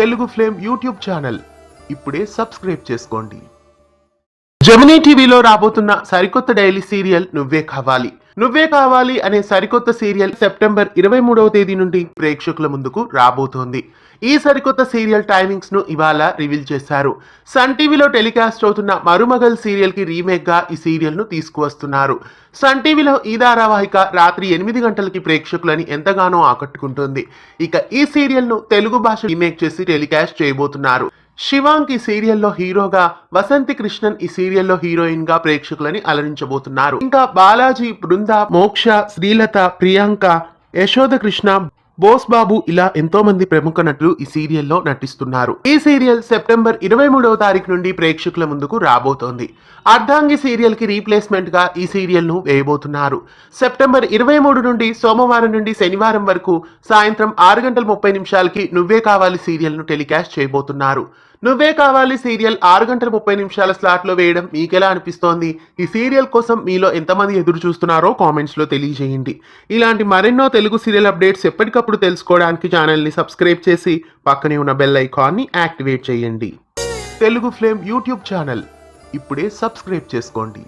Telugu flame YouTube channel ఇప్పుడే subscribe చేసుకోండి. Gemini టీవీలో రాబోతున్న సరికొత్త డైలీ సీరియల్ నువ్వే కావాలి అనే సరికొత్త సీరియల్ సెప్టెంబర్ 23వ తేదీ నుండి ప్రేక్షకుల ముందుకు రాబోతోంది. ఈ సరికొత్త సీరియల్ టైమింగ్స్ ను ఇవాళ రివీల్ చేశారు. సన్ టీవీలో టెలికాస్ట్ అవుతున్న మరుమగల్ సీరియల్ కి రీమేక్ గా ఈ సీరియల్ ను తీసుకువస్తున్నారు. సన్ టీవీలో ఈ ధారావాహిక రాత్రి 8 గంటలకి ప్రేక్షకులని ఎంతగానో ఆకట్టుకుంటుంది. ఇక ఈ సీరియల్ ను తెలుగు భాష రీమేక్ చేసి టెలికాస్ట్ చేయబోతున్నారు. శివాంగ్ ఈ సీరియల్లో హీరోగా, వసంతి కృష్ణన్ ఈ సీరియల్లో హీరోయిన్ గా ప్రేక్షకులని అలరించబోతున్నారు. ఇంకా బాలాజీ, బృంద, మోక్ష, శ్రీలత, ప్రియాంక, యశోద కృష్ణ, బోస్ బాబు ఇలా ఎంతో మంది ప్రముఖ నటులు ఈ సీరియల్లో నటిస్తున్నారు. ఈ సీరియల్ సెప్టెంబర్ 23వ తారీఖు నుండి ప్రేక్షకుల ముందుకు రాబోతోంది. అర్ధాంగి సీరియల్ కి రీప్లేస్మెంట్ గా ఈ సీరియల్ ను వేయబోతున్నారు. సెప్టెంబర్ 23 నుండి సోమవారం నుండి శనివారం వరకు సాయంత్రం 6:30 నువ్వే కావాలి సీరియల్ ను టెలికాస్ట్ చేయబోతున్నారు. నువ్వే కావాలి సీరియల్ 6:30 స్లాట్ లో వేయడం మీకెలా అనిపిస్తోంది? ఈ సీరియల్ కోసం మీలో ఎంతమంది ఎదురు చూస్తున్నారో కామెంట్స్ లో తెలియజేయండి. ఇలాంటి మరెన్నో తెలుగు సీరియల్ అప్డేట్స్ ఎప్పటికప్పుడు తెలుసుకోవడానికి ఛానల్ ని సబ్స్క్రైబ్ చేసి పక్కనే ఉన్న బెల్ ఐకాన్ ని యాక్టివేట్ చేయండి. తెలుగు ఫ్లేమ్ యూట్యూబ్ ఛానల్ ఇప్పుడే సబ్స్క్రైబ్ చేసుకోండి.